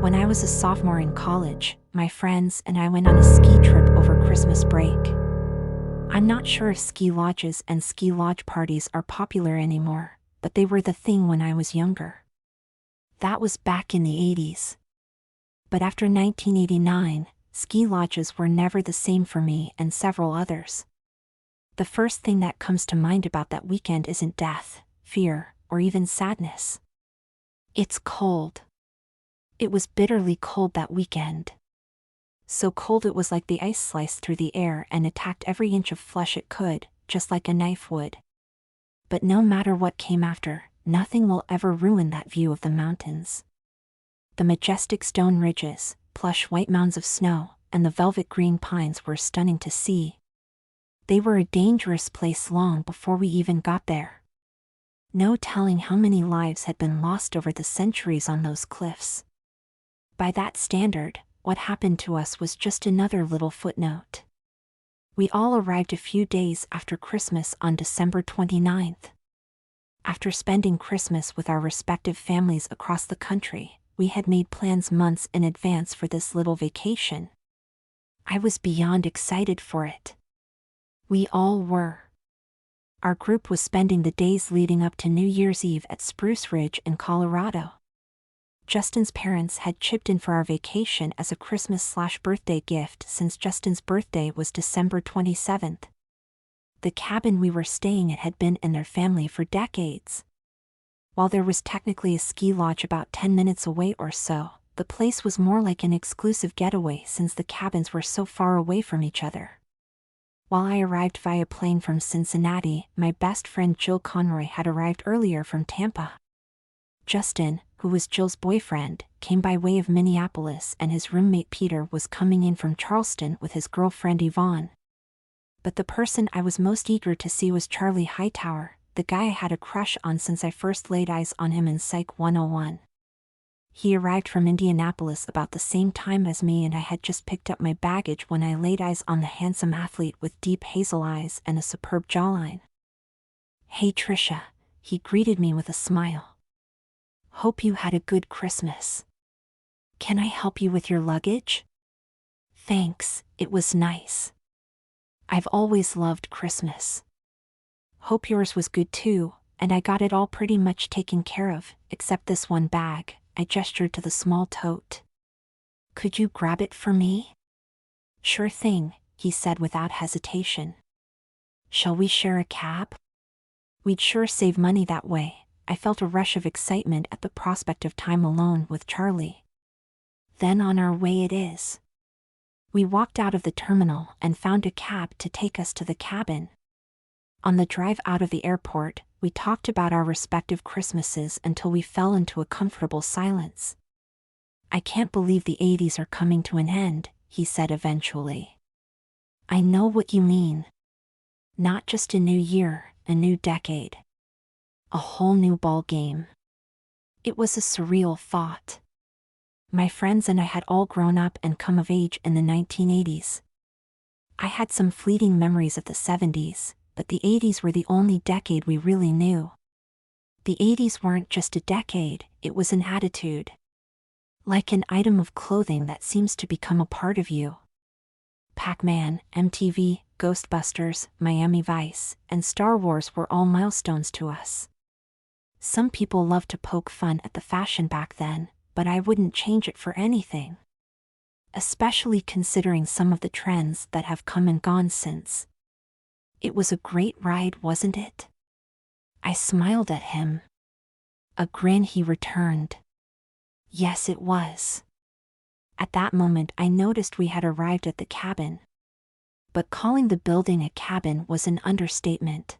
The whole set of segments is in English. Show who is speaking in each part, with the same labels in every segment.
Speaker 1: When I was a sophomore in college, my friends and I went on a ski trip over Christmas break. I'm not sure if ski lodges and ski lodge parties are popular anymore, but they were the thing when I was younger. That was back in the 80s. But after 1989, ski lodges were never the same for me and several others. The first thing that comes to mind about that weekend isn't death, fear, or even sadness. It's cold. It was bitterly cold that weekend. So cold it was like the ice sliced through the air and attacked every inch of flesh it could, just like a knife would. But no matter what came after, nothing will ever ruin that view of the mountains. The majestic stone ridges, plush white mounds of snow, and the velvet green pines were stunning to see. They were a dangerous place long before we even got there. No telling how many lives had been lost over the centuries on those cliffs. By that standard, what happened to us was just another little footnote. We all arrived a few days after Christmas on December 29th. After spending Christmas with our respective families across the country, we had made plans months in advance for this little vacation. I was beyond excited for it. We all were. Our group was spending the days leading up to New Year's Eve at Spruce Ridge in Colorado. Justin's parents had chipped in for our vacation as a Christmas/birthday gift since Justin's birthday was December 27th. The cabin we were staying at had been in their family for decades. While there was technically a ski lodge about 10 minutes away or so, the place was more like an exclusive getaway since the cabins were so far away from each other. While I arrived via plane from Cincinnati, my best friend Jill Conroy had arrived earlier from Tampa. Justin, who was Jill's boyfriend, came by way of Minneapolis, and his roommate Peter was coming in from Charleston with his girlfriend Yvonne. But the person I was most eager to see was Charlie Hightower, the guy I had a crush on since I first laid eyes on him in Psych 101. He arrived from Indianapolis about the same time as me, and I had just picked up my baggage when I laid eyes on the handsome athlete with deep hazel eyes and a superb jawline. "Hey Trisha," he greeted me with a smile. "Hope you had a good Christmas. Can I help you with your luggage?" "Thanks, it was nice. I've always loved Christmas. Hope yours was good too, and I got it all pretty much taken care of, except this one bag." I gestured to the small tote. "Could you grab it for me?" "Sure thing," he said without hesitation. "Shall we share a cab? We'd sure save money that way." I felt a rush of excitement at the prospect of time alone with Charlie. "Then on our way it is." We walked out of the terminal and found a cab to take us to the cabin. On the drive out of the airport, we talked about our respective Christmases until we fell into a comfortable silence. "I can't believe the 80s are coming to an end," he said eventually. "I know what you mean. Not just a new year, a new decade. A whole new ball game." It was a surreal thought. My friends and I had all grown up and come of age in the 1980s. I had some fleeting memories of the 70s, but the 80s were the only decade we really knew. The 80s weren't just a decade, it was an attitude. Like an item of clothing that seems to become a part of you. Pac-Man, MTV, Ghostbusters, Miami Vice, and Star Wars were all milestones to us. Some people loved to poke fun at the fashion back then, but I wouldn't change it for anything. Especially considering some of the trends that have come and gone since. It was a great ride, wasn't it? I smiled at him. A grin he returned. Yes, it was. At that moment I noticed we had arrived at the cabin. But calling the building a cabin was an understatement.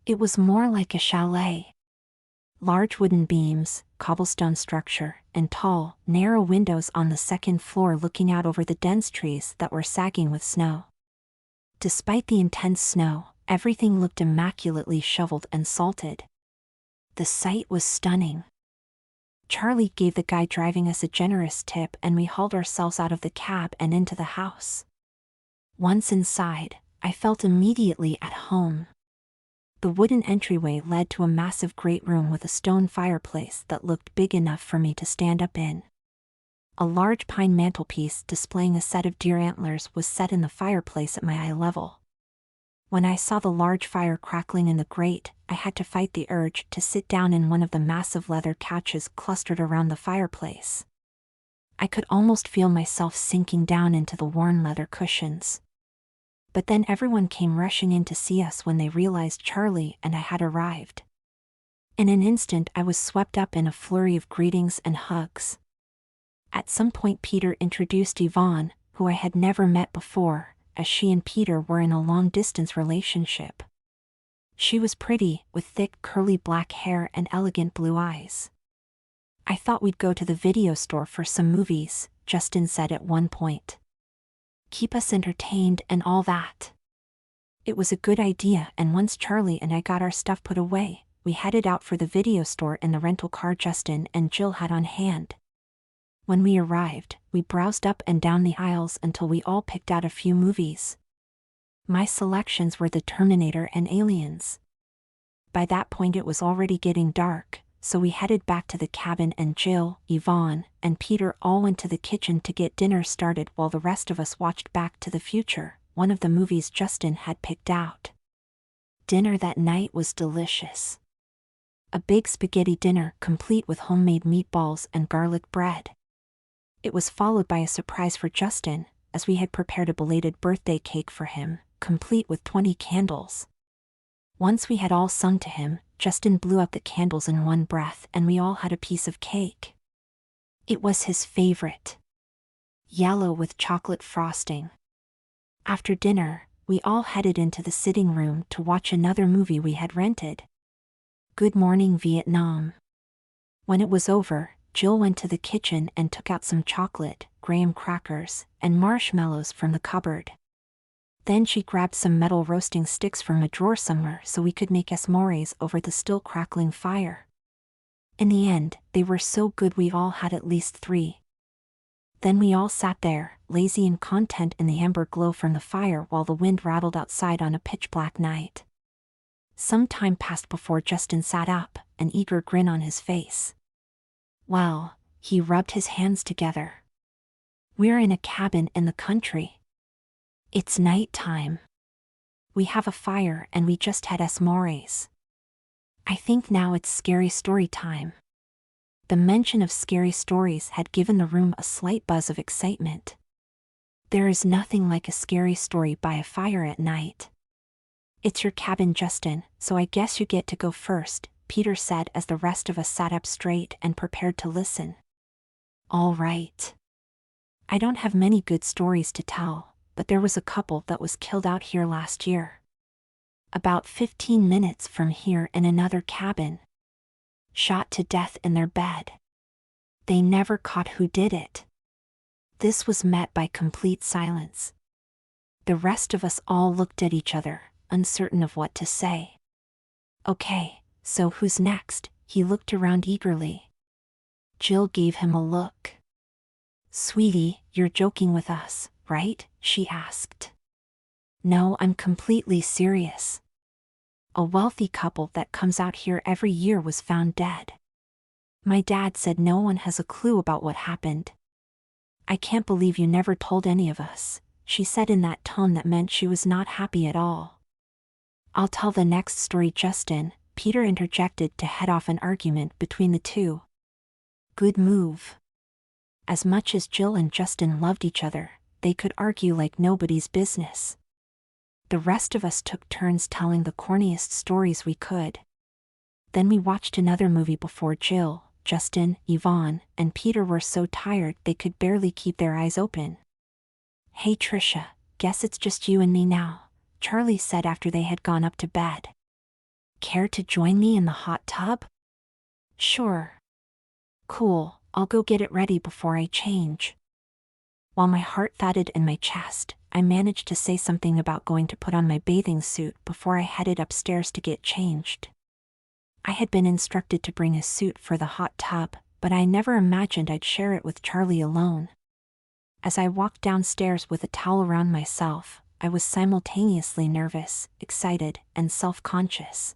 Speaker 1: It was more like a chalet. Large wooden beams, cobblestone structure, and tall, narrow windows on the second floor looking out over the dense trees that were sagging with snow. Despite the intense snow, everything looked immaculately shoveled and salted. The sight was stunning. Charlie gave the guy driving us a generous tip, and we hauled ourselves out of the cab and into the house. Once inside, I felt immediately at home. The wooden entryway led to a massive great room with a stone fireplace that looked big enough for me to stand up in. A large pine mantelpiece displaying a set of deer antlers was set in the fireplace at my eye level. When I saw the large fire crackling in the grate, I had to fight the urge to sit down in one of the massive leather couches clustered around the fireplace. I could almost feel myself sinking down into the worn leather cushions. But then everyone came rushing in to see us when they realized Charlie and I had arrived. In an instant I was swept up in a flurry of greetings and hugs. At some point Peter introduced Yvonne, who I had never met before, as she and Peter were in a long-distance relationship. She was pretty, with thick curly black hair and elegant blue eyes. "I thought we'd go to the video store for some movies," Justin said at one point. "Keep us entertained and all that." It was a good idea, and once Charlie and I got our stuff put away, we headed out for the video store in the rental car Justin and Jill had on hand. When we arrived, we browsed up and down the aisles until we all picked out a few movies. My selections were The Terminator and Aliens. By that point it was already getting dark, so we headed back to the cabin and Jill, Yvonne, and Peter all went to the kitchen to get dinner started while the rest of us watched Back to the Future, one of the movies Justin had picked out. Dinner that night was delicious. A big spaghetti dinner complete with homemade meatballs and garlic bread. It was followed by a surprise for Justin, as we had prepared a belated birthday cake for him, complete with 20 candles. Once we had all sung to him, Justin blew out the candles in one breath and we all had a piece of cake. It was his favorite. Yellow with chocolate frosting. After dinner, we all headed into the sitting room to watch another movie we had rented. Good Morning Vietnam. When it was over, Jill went to the kitchen and took out some chocolate, graham crackers, and marshmallows from the cupboard. Then she grabbed some metal roasting sticks from a drawer somewhere so we could make s'mores over the still crackling fire. In the end, they were so good we all had at least 3. Then we all sat there, lazy and content in the amber glow from the fire while the wind rattled outside on a pitch-black night. Some time passed before Justin sat up, an eager grin on his face. Well, he rubbed his hands together. We're in a cabin in the country. It's night time. We have a fire and we just had s'mores. I think now it's scary story time. The mention of scary stories had given the room a slight buzz of excitement. There is nothing like a scary story by a fire at night. It's your cabin, Justin, so I guess you get to go first, Peter said as the rest of us sat up straight and prepared to listen. All right. I don't have many good stories to tell, but there was a couple that was killed out here last year. About 15 minutes from here in another cabin. Shot to death in their bed. They never caught who did it. This was met by complete silence. The rest of us all looked at each other, uncertain of what to say. Okay, so who's next? He looked around eagerly. Jill gave him a look. Sweetie, you're joking with us, right? She asked. No, I'm completely serious. A wealthy couple that comes out here every year was found dead. My dad said no one has a clue about what happened. I can't believe you never told any of us, she said in that tone that meant she was not happy at all. I'll tell the next story, Justin, Peter interjected to head off an argument between the two. Good move. As much as Jill and Justin loved each other, they could argue like nobody's business. The rest of us took turns telling the corniest stories we could. Then we watched another movie before Jill, Justin, Yvonne, and Peter were so tired they could barely keep their eyes open. Hey Trisha, guess it's just you and me now, Charlie said after they had gone up to bed. Care to join me in the hot tub? Sure. Cool, I'll go get it ready before I change. While my heart thudded in my chest, I managed to say something about going to put on my bathing suit before I headed upstairs to get changed. I had been instructed to bring a suit for the hot tub, but I never imagined I'd share it with Charlie alone. As I walked downstairs with a towel around myself, I was simultaneously nervous, excited, and self-conscious.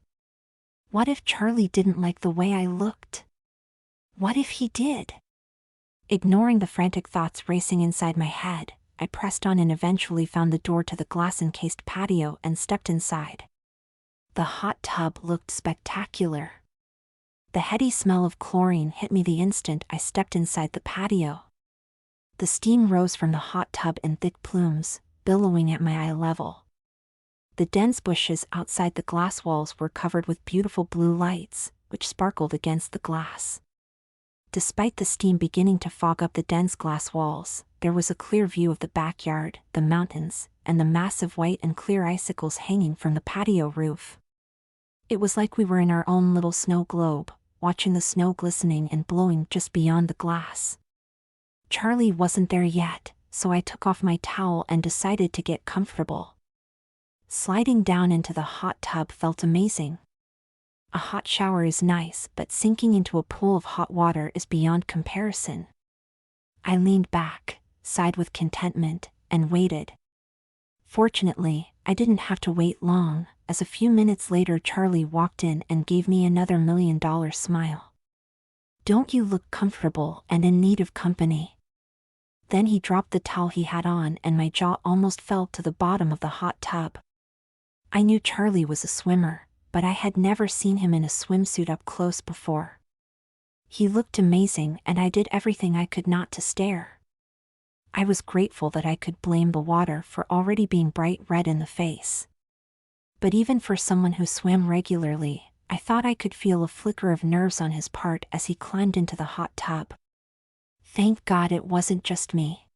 Speaker 1: What if Charlie didn't like the way I looked? What if he did? Ignoring the frantic thoughts racing inside my head, I pressed on and eventually found the door to the glass-encased patio and stepped inside. The hot tub looked spectacular. The heady smell of chlorine hit me the instant I stepped inside the patio. The steam rose from the hot tub in thick plumes, billowing at my eye level. The dense bushes outside the glass walls were covered with beautiful blue lights, which sparkled against the glass. Despite the steam beginning to fog up the dense glass walls, there was a clear view of the backyard, the mountains, and the massive white and clear icicles hanging from the patio roof. It was like we were in our own little snow globe, watching the snow glistening and blowing just beyond the glass. Charlie wasn't there yet, so I took off my towel and decided to get comfortable. Sliding down into the hot tub felt amazing. A hot shower is nice, but sinking into a pool of hot water is beyond comparison. I leaned back, sighed with contentment, and waited. Fortunately, I didn't have to wait long, as a few minutes later Charlie walked in and gave me another $1 million smile. "Don't you look comfortable and in need of company?" Then he dropped the towel he had on and my jaw almost fell to the bottom of the hot tub. I knew Charlie was a swimmer, but I had never seen him in a swimsuit up close before. He looked amazing and I did everything I could not to stare. I was grateful that I could blame the water for already being bright red in the face. But even for someone who swam regularly, I thought I could feel a flicker of nerves on his part as he climbed into the hot tub. Thank God it wasn't just me.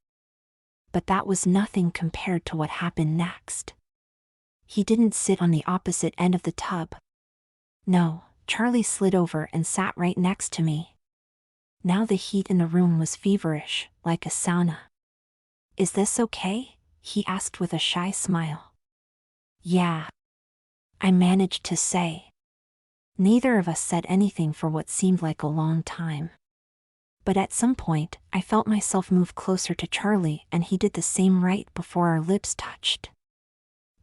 Speaker 1: But that was nothing compared to what happened next. He didn't sit on the opposite end of the tub. No, Charlie slid over and sat right next to me. Now the heat in the room was feverish, like a sauna. "Is this okay?" he asked with a shy smile. "Yeah," I managed to say. Neither of us said anything for what seemed like a long time. But at some point, I felt myself move closer to Charlie and he did the same right before our lips touched.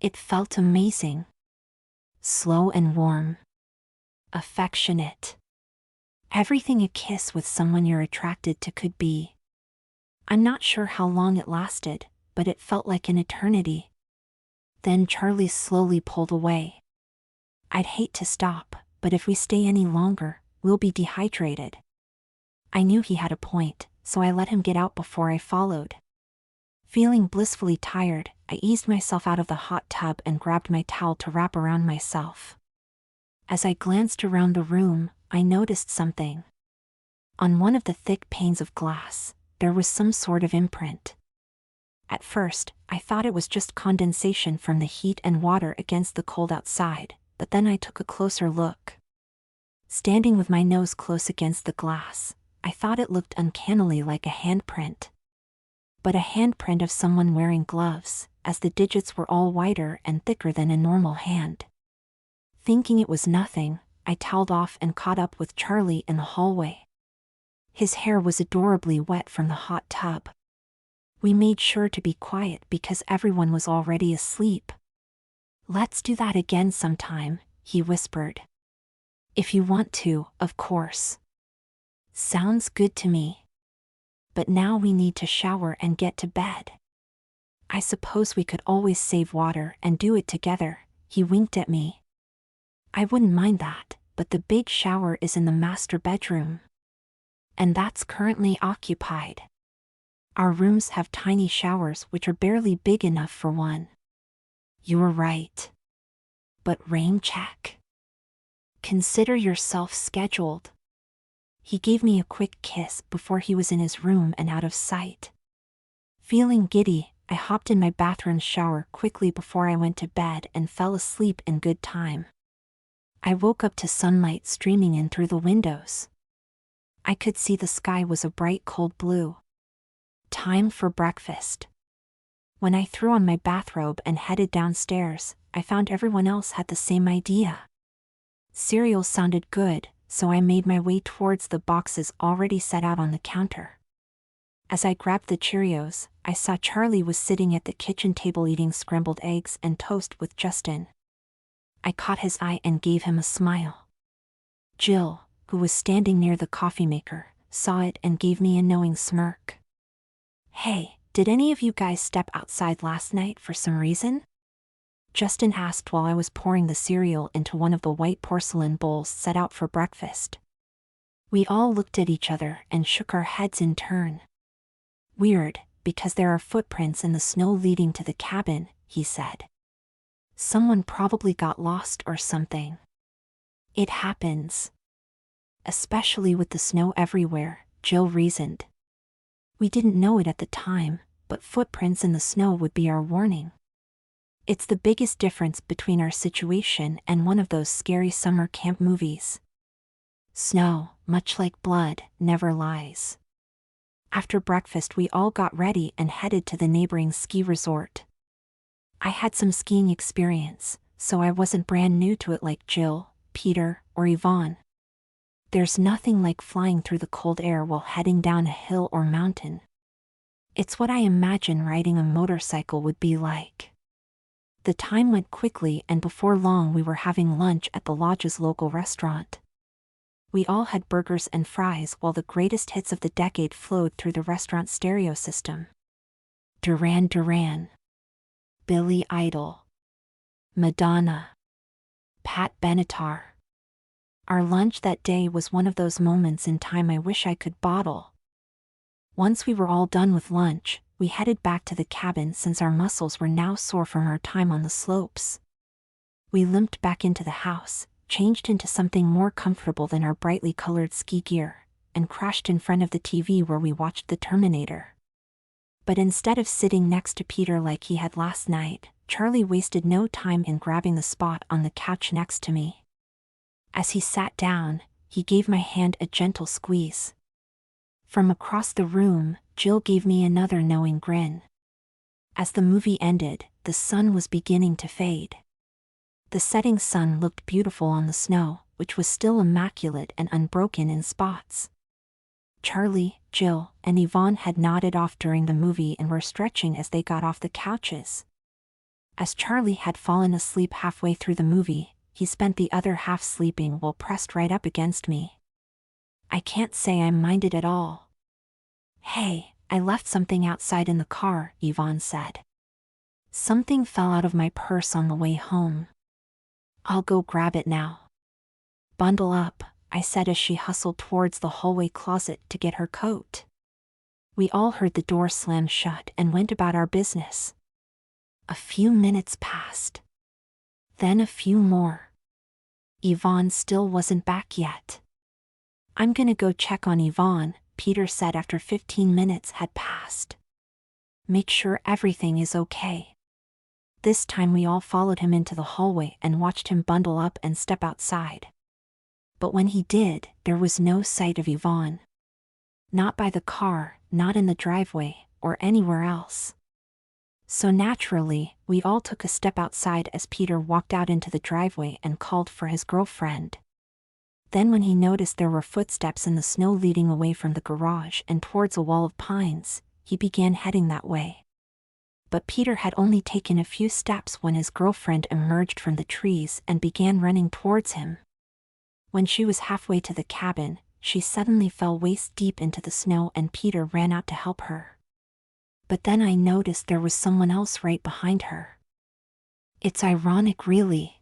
Speaker 1: It felt amazing. Slow and warm. Affectionate. Everything a kiss with someone you're attracted to could be. I'm not sure how long it lasted, but it felt like an eternity. Then Charlie slowly pulled away. I'd hate to stop, but if we stay any longer, we'll be dehydrated. I knew he had a point, so I let him get out before I followed. Feeling blissfully tired, I eased myself out of the hot tub and grabbed my towel to wrap around myself. As I glanced around the room, I noticed something. On one of the thick panes of glass, there was some sort of imprint. At first, I thought it was just condensation from the heat and water against the cold outside, but then I took a closer look. Standing with my nose close against the glass, I thought it looked uncannily like a handprint. But a handprint of someone wearing gloves, as the digits were all wider and thicker than a normal hand. Thinking it was nothing, I toweled off and caught up with Charlie in the hallway. His hair was adorably wet from the hot tub. We made sure to be quiet because everyone was already asleep. "Let's do that again sometime," he whispered. "If you want to, of course." "Sounds good to me. But now we need to shower and get to bed." "I suppose we could always save water and do it together," he winked at me. "I wouldn't mind that, but the big shower is in the master bedroom. And that's currently occupied. Our rooms have tiny showers which are barely big enough for one." "You're right. But rain check. Consider yourself scheduled." He gave me a quick kiss before he was in his room and out of sight. Feeling giddy, I hopped in my bathroom shower quickly before I went to bed and fell asleep in good time. I woke up to sunlight streaming in through the windows. I could see the sky was a bright cold blue. Time for breakfast. When I threw on my bathrobe and headed downstairs, I found everyone else had the same idea. Cereal sounded good, so I made my way towards the boxes already set out on the counter. As I grabbed the Cheerios, I saw Charlie was sitting at the kitchen table eating scrambled eggs and toast with Justin. I caught his eye and gave him a smile. Jill, who was standing near the coffee maker, saw it and gave me a knowing smirk. "Hey, did any of you guys step outside last night for some reason?" Justin asked while I was pouring the cereal into one of the white porcelain bowls set out for breakfast. We all looked at each other and shook our heads in turn. "Weird, because there are footprints in the snow leading to the cabin," he said. "Someone probably got lost or something." "It happens. Especially with the snow everywhere," Jill reasoned. "We didn't know it at the time, but footprints in the snow would be our warning. It's the biggest difference between our situation and one of those scary summer camp movies. Snow, much like blood, never lies." After breakfast we all got ready and headed to the neighboring ski resort. I had some skiing experience, so I wasn't brand new to it like Jill, Peter, or Yvonne. There's nothing like flying through the cold air while heading down a hill or mountain. It's what I imagine riding a motorcycle would be like. The time went quickly, and before long we were having lunch at the lodge's local restaurant. We all had burgers and fries while the greatest hits of the decade flowed through the restaurant stereo system. Duran Duran, Billy Idol, Madonna, Pat Benatar. Our lunch that day was one of those moments in time I wish I could bottle. Once we were all done with lunch, we headed back to the cabin since our muscles were now sore from our time on the slopes. We limped back into the house, changed into something more comfortable than our brightly colored ski gear, and crashed in front of the TV where we watched The Terminator. But instead of sitting next to Peter like he had last night, Charlie wasted no time in grabbing the spot on the couch next to me. As he sat down, he gave my hand a gentle squeeze. From across the room, Jill gave me another knowing grin. As the movie ended, the sun was beginning to fade. The setting sun looked beautiful on the snow, which was still immaculate and unbroken in spots. Charlie, Jill, and Yvonne had nodded off during the movie and were stretching as they got off the couches. As Charlie had fallen asleep halfway through the movie, he spent the other half sleeping while pressed right up against me. I can't say I minded at all. "Hey, I left something outside in the car," Yvonne said. "Something fell out of my purse on the way home. I'll go grab it now." "Bundle up," I said as she hustled towards the hallway closet to get her coat. We all heard the door slam shut and went about our business. A few minutes passed. Then a few more. Yvonne still wasn't back yet. "I'm gonna go check on Yvonne," Peter said after 15 minutes had passed. "Make sure everything is okay." This time we all followed him into the hallway and watched him bundle up and step outside. But when he did, there was no sight of Yvonne. Not by the car, not in the driveway, or anywhere else. So naturally, we all took a step outside as Peter walked out into the driveway and called for his girlfriend. Then when he noticed there were footsteps in the snow leading away from the garage and towards a wall of pines, he began heading that way. But Peter had only taken a few steps when his girlfriend emerged from the trees and began running towards him. When she was halfway to the cabin, she suddenly fell waist deep into the snow and Peter ran out to help her. But then I noticed there was someone else right behind her. It's ironic, really.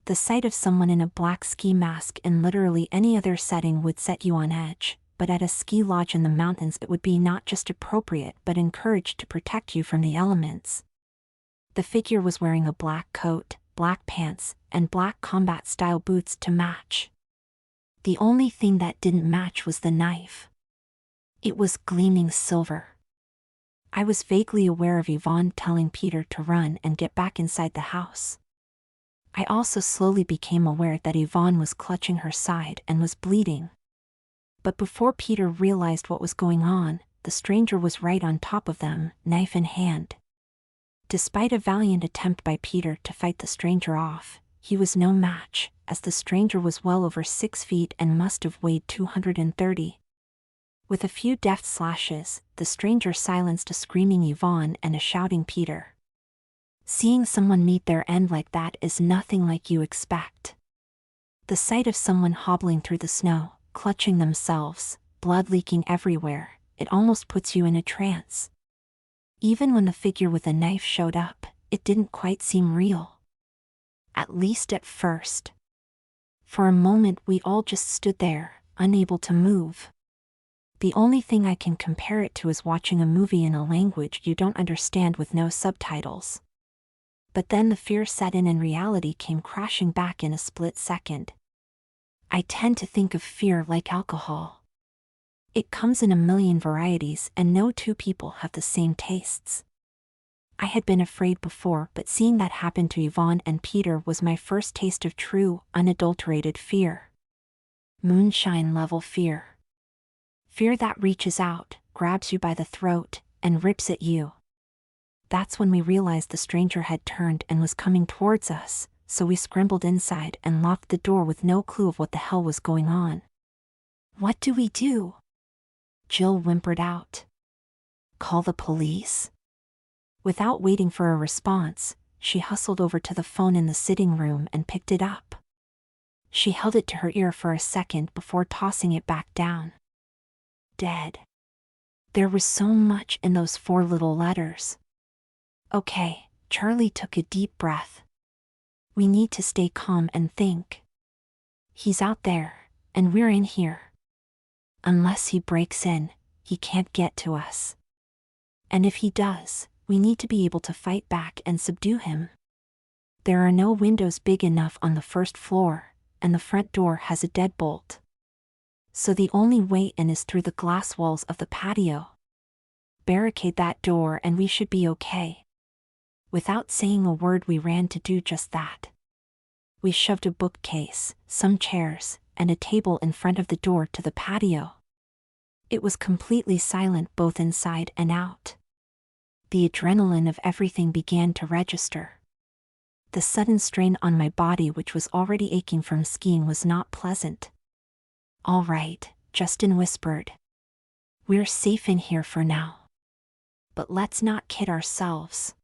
Speaker 1: The sight of someone in a black ski mask in literally any other setting would set you on edge, but at a ski lodge in the mountains it would be not just appropriate but encouraged to protect you from the elements. The figure was wearing a black coat, black pants, and black combat-style boots to match. The only thing that didn't match was the knife. It was gleaming silver. I was vaguely aware of Yvonne telling Peter to run and get back inside the house. I also slowly became aware that Yvonne was clutching her side and was bleeding. But before Peter realized what was going on, the stranger was right on top of them, knife in hand. Despite a valiant attempt by Peter to fight the stranger off, he was no match, as the stranger was well over 6 feet and must have weighed 230. With a few deft slashes, the stranger silenced a screaming Yvonne and a shouting Peter. Seeing someone meet their end like that is nothing like you expect. The sight of someone hobbling through the snow, clutching themselves, blood leaking everywhere. It almost puts you in a trance. Even when the figure with a knife showed up, it didn't quite seem real. At least at first. For a moment we all just stood there, unable to move. The only thing I can compare it to is watching a movie in a language you don't understand with no subtitles. But then the fear set in and reality came crashing back in a split second. I tend to think of fear like alcohol. It comes in a million varieties and no two people have the same tastes. I had been afraid before, but seeing that happen to Yvonne and Peter was my first taste of true, unadulterated fear. Moonshine-level fear. Fear that reaches out, grabs you by the throat, and rips at you. That's when we realized the stranger had turned and was coming towards us, so we scrambled inside and locked the door with no clue of what the hell was going on. "What do we do?" Jill whimpered out. "Call the police?" Without waiting for a response, she hustled over to the phone in the sitting room and picked it up. She held it to her ear for a second before tossing it back down. Dead. There was so much in those 4 little letters. Okay, Charlie took a deep breath. We need to stay calm and think. He's out there, and we're in here. Unless he breaks in, he can't get to us. And if he does, we need to be able to fight back and subdue him. There are no windows big enough on the first floor, and the front door has a deadbolt. So the only way in is through the glass walls of the patio. Barricade that door and we should be okay. Without saying a word, we ran to do just that. We shoved a bookcase, some chairs, and a table in front of the door to the patio. It was completely silent both inside and out. The adrenaline of everything began to register. The sudden strain on my body, which was already aching from skiing, was not pleasant. "All right," Justin whispered. "We're safe in here for now. But let's not kid ourselves.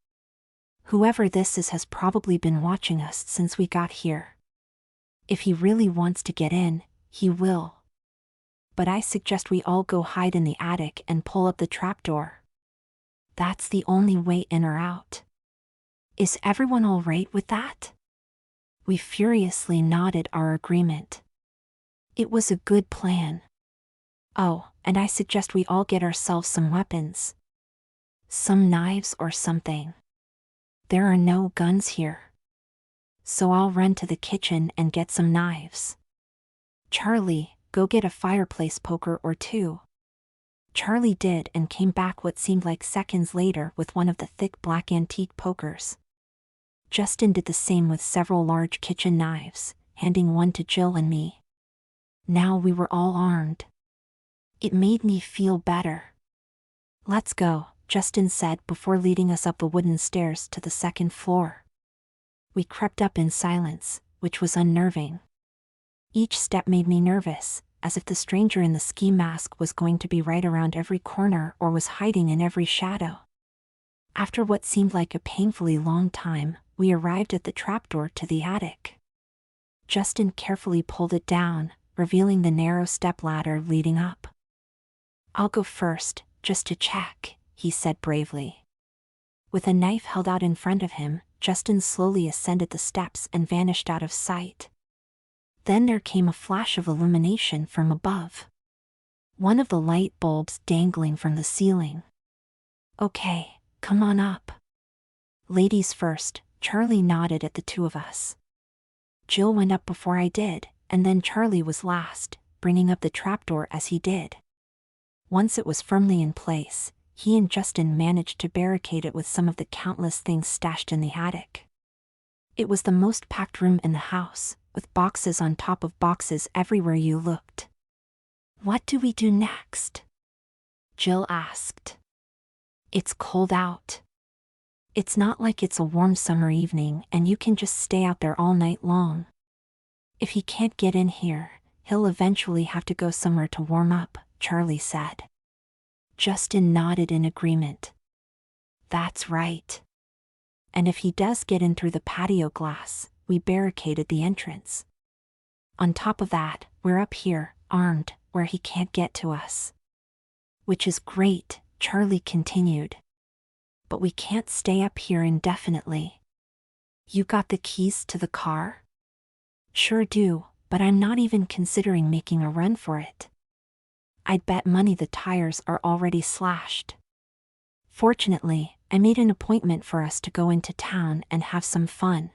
Speaker 1: Whoever this is has probably been watching us since we got here. If he really wants to get in, he will. But I suggest we all go hide in the attic and pull up the trapdoor. That's the only way in or out. Is everyone all right with that?" We furiously nodded our agreement. It was a good plan. Oh, and I suggest we all get ourselves some weapons. Some knives or something. There are no guns here. So I'll run to the kitchen and get some knives. Charlie, go get a fireplace poker or 2. Charlie did and came back what seemed like seconds later with one of the thick black antique pokers. Justin did the same with several large kitchen knives, handing one to Jill and me. Now we were all armed. It made me feel better. "Let's go," Justin said before leading us up the wooden stairs to the second floor. We crept up in silence, which was unnerving. Each step made me nervous, as if the stranger in the ski mask was going to be right around every corner or was hiding in every shadow. After what seemed like a painfully long time, we arrived at the trapdoor to the attic. Justin carefully pulled it down, revealing the narrow stepladder leading up. "I'll go first, just to check," he said bravely. With a knife held out in front of him, Justin slowly ascended the steps and vanished out of sight. Then there came a flash of illumination from above. One of the light bulbs dangling from the ceiling. "Okay, come on up." "Ladies first," Charlie nodded at the 2 of us. Jill went up before I did, and then Charlie was last, bringing up the trapdoor as he did. Once it was firmly in place, he and Justin managed to barricade it with some of the countless things stashed in the attic. It was the most packed room in the house, with boxes on top of boxes everywhere you looked. "What do we do next?" Jill asked. "It's cold out. It's not like it's a warm summer evening and you can just stay out there all night long. If he can't get in here, he'll eventually have to go somewhere to warm up," Charlie said. Justin nodded in agreement. "That's right. And if he does get in through the patio glass, we barricaded the entrance. On top of that, we're up here, armed, where he can't get to us. Which is great, Charlie continued. But we can't stay up here indefinitely. You got the keys to the car? Sure do, but I'm not even considering making a run for it. I'd bet money the tires are already slashed. Fortunately, I made an appointment for us to go into town and have some fun.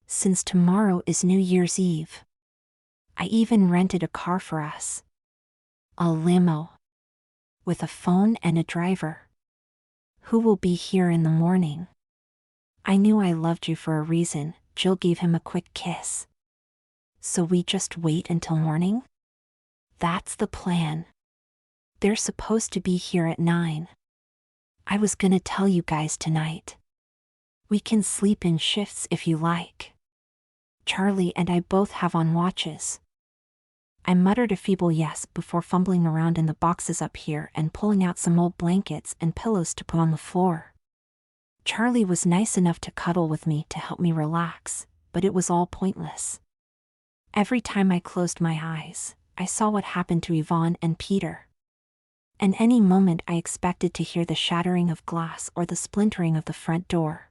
Speaker 1: Since tomorrow is New Year's Eve. I even rented a car for us. A limo. With a phone and a driver. Who will be here in the morning? I knew I loved you for a reason. Jill gave him a quick kiss. So we just wait until morning? That's the plan. They're supposed to be here at 9. I was gonna tell you guys tonight. We can sleep in shifts if you like. Charlie and I both have on watches. I muttered a feeble yes before fumbling around in the boxes up here and pulling out some old blankets and pillows to put on the floor. Charlie was nice enough to cuddle with me to help me relax, but it was all pointless. Every time I closed my eyes, I saw what happened to Yvonne and Peter. And any moment I expected to hear the shattering of glass or the splintering of the front door.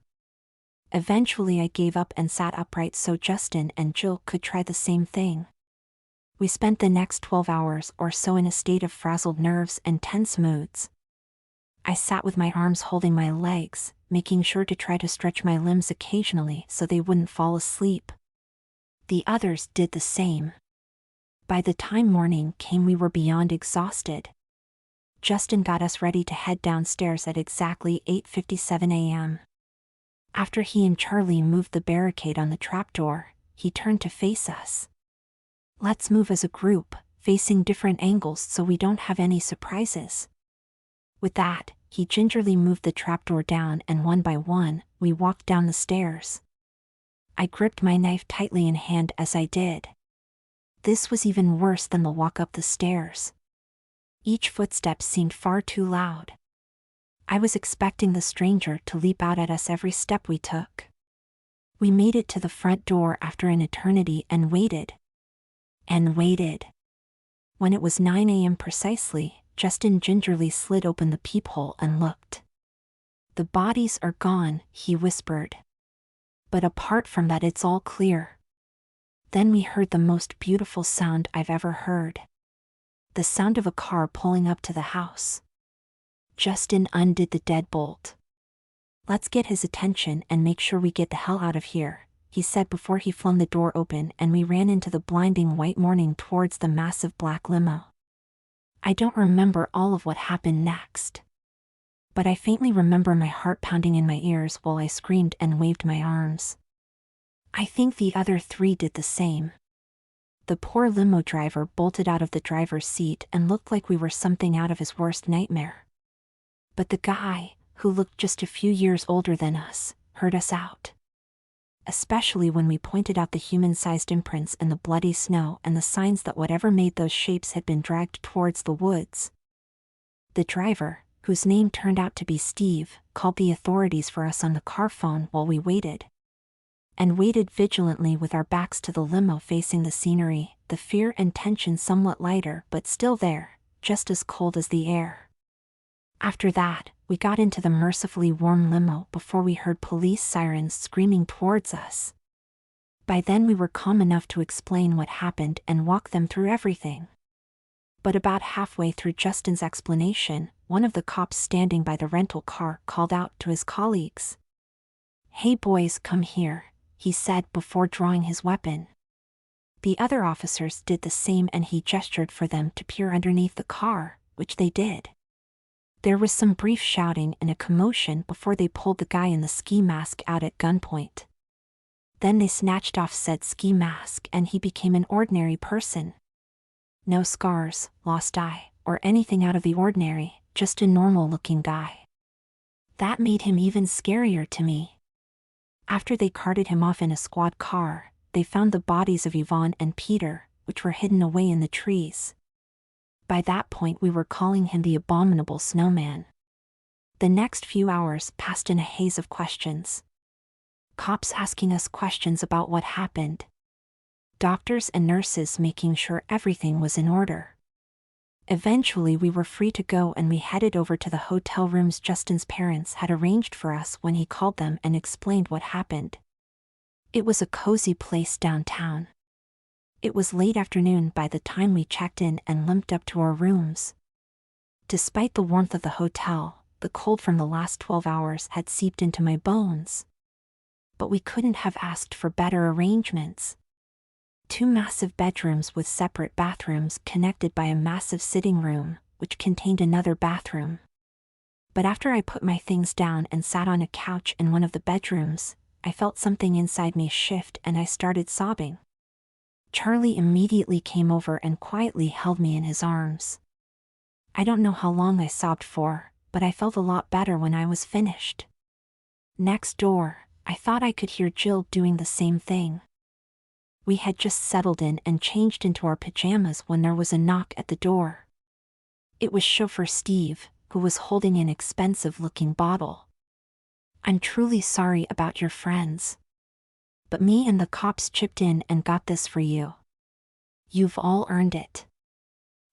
Speaker 1: Eventually I gave up and sat upright so Justin and Jill could try the same thing. We spent the next 12 hours or so in a state of frazzled nerves and tense moods. I sat with my arms holding my legs, making sure to try to stretch my limbs occasionally so they wouldn't fall asleep. The others did the same. By the time morning came, we were beyond exhausted. Justin got us ready to head downstairs at exactly 8:57 a.m. After he and Charlie moved the barricade on the trapdoor, he turned to face us. Let's move as a group, facing different angles so we don't have any surprises. With that, he gingerly moved the trapdoor down and one by one, we walked down the stairs. I gripped my knife tightly in hand as I did. This was even worse than the walk up the stairs. Each footstep seemed far too loud. I was expecting the stranger to leap out at us every step we took. We made it to the front door after an eternity and waited. And waited. When it was 9 a.m. precisely, Justin gingerly slid open the peephole and looked. The bodies are gone, he whispered. But apart from that, it's all clear. Then we heard the most beautiful sound I've ever heard. The sound of a car pulling up to the house. Justin undid the deadbolt. Let's get his attention and make sure we get the hell out of here, he said before he flung the door open and we ran into the blinding white morning towards the massive black limo. I don't remember all of what happened next. But I faintly remember my heart pounding in my ears while I screamed and waved my arms. I think the other three did the same. The poor limo driver bolted out of the driver's seat and looked like we were something out of his worst nightmare. But the guy, who looked just a few years older than us, heard us out. Especially when we pointed out the human-sized imprints in the bloody snow and the signs that whatever made those shapes had been dragged towards the woods. The driver, whose name turned out to be Steve, called the authorities for us on the car phone while we waited. And waited vigilantly with our backs to the limo facing the scenery, the fear and tension somewhat lighter but still there, just as cold as the air. After that, we got into the mercifully warm limo before we heard police sirens screaming towards us. By then we were calm enough to explain what happened and walk them through everything. But about halfway through Justin's explanation, one of the cops standing by the rental car called out to his colleagues. "Hey boys, come here," he said before drawing his weapon. The other officers did the same and he gestured for them to peer underneath the car, which they did. There was some brief shouting and a commotion before they pulled the guy in the ski mask out at gunpoint. Then they snatched off said ski mask and he became an ordinary person. No scars, lost eye, or anything out of the ordinary, just a normal-looking guy. That made him even scarier to me. After they carted him off in a squad car, they found the bodies of Yvonne and Peter, which were hidden away in the trees. By that point we were calling him the abominable snowman. The next few hours passed in a haze of questions. Cops asking us questions about what happened. Doctors and nurses making sure everything was in order. Eventually we were free to go and we headed over to the hotel rooms Justin's parents had arranged for us when he called them and explained what happened. It was a cozy place downtown. It was late afternoon by the time we checked in and limped up to our rooms. Despite the warmth of the hotel, the cold from the last 12 hours had seeped into my bones. But we couldn't have asked for better arrangements. 2 massive bedrooms with separate bathrooms connected by a massive sitting room, which contained another bathroom. But after I put my things down and sat on a couch in one of the bedrooms, I felt something inside me shift and I started sobbing. Charlie immediately came over and quietly held me in his arms. I don't know how long I sobbed for, but I felt a lot better when I was finished. Next door, I thought I could hear Jill doing the same thing. We had just settled in and changed into our pajamas when there was a knock at the door. It was chauffeur Steve, who was holding an expensive-looking bottle. "I'm truly sorry about your friends. But me and the cops chipped in and got this for you. You've all earned it."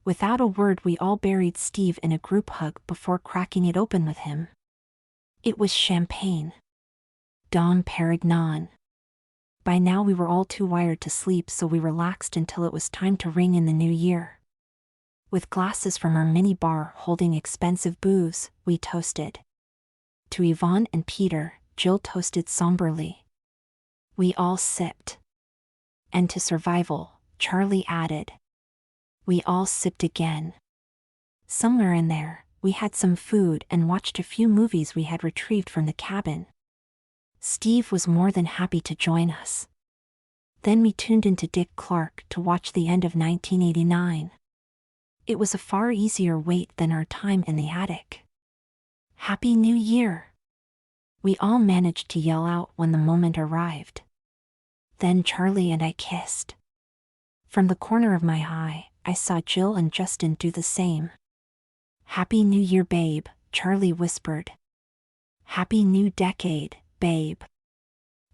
Speaker 1: Without a word we all buried Steve in a group hug before cracking it open with him. It was champagne. Dom Perignon. By now we were all too wired to sleep, so we relaxed until it was time to ring in the new year. With glasses from our mini bar holding expensive booze, we toasted. To Yvonne and Peter, Jill toasted somberly. We all sipped. And to survival, Charlie added. We all sipped again. Somewhere in there, we had some food and watched a few movies we had retrieved from the cabin. Steve was more than happy to join us. Then we tuned into Dick Clark to watch the end of 1989. It was a far easier wait than our time in the attic. Happy New Year! We all managed to yell out when the moment arrived. Then Charlie and I kissed. From the corner of my eye, I saw Jill and Justin do the same. Happy New Year, babe, Charlie whispered. Happy New Decade, babe,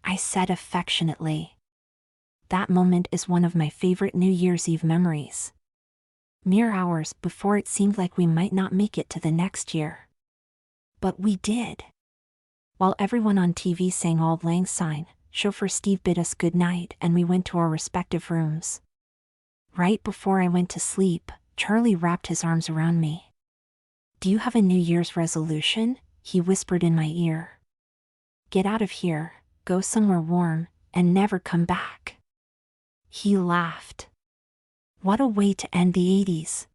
Speaker 1: I said affectionately. That moment is one of my favorite New Year's Eve memories. Mere hours before it seemed like we might not make it to the next year. But we did. While everyone on TV sang Auld Lang Syne, chauffeur Steve bid us good night and we went to our respective rooms. Right before I went to sleep, Charlie wrapped his arms around me. Do you have a New Year's resolution? He whispered in my ear. Get out of here, go somewhere warm, and never come back. He laughed. What a way to end the 80s.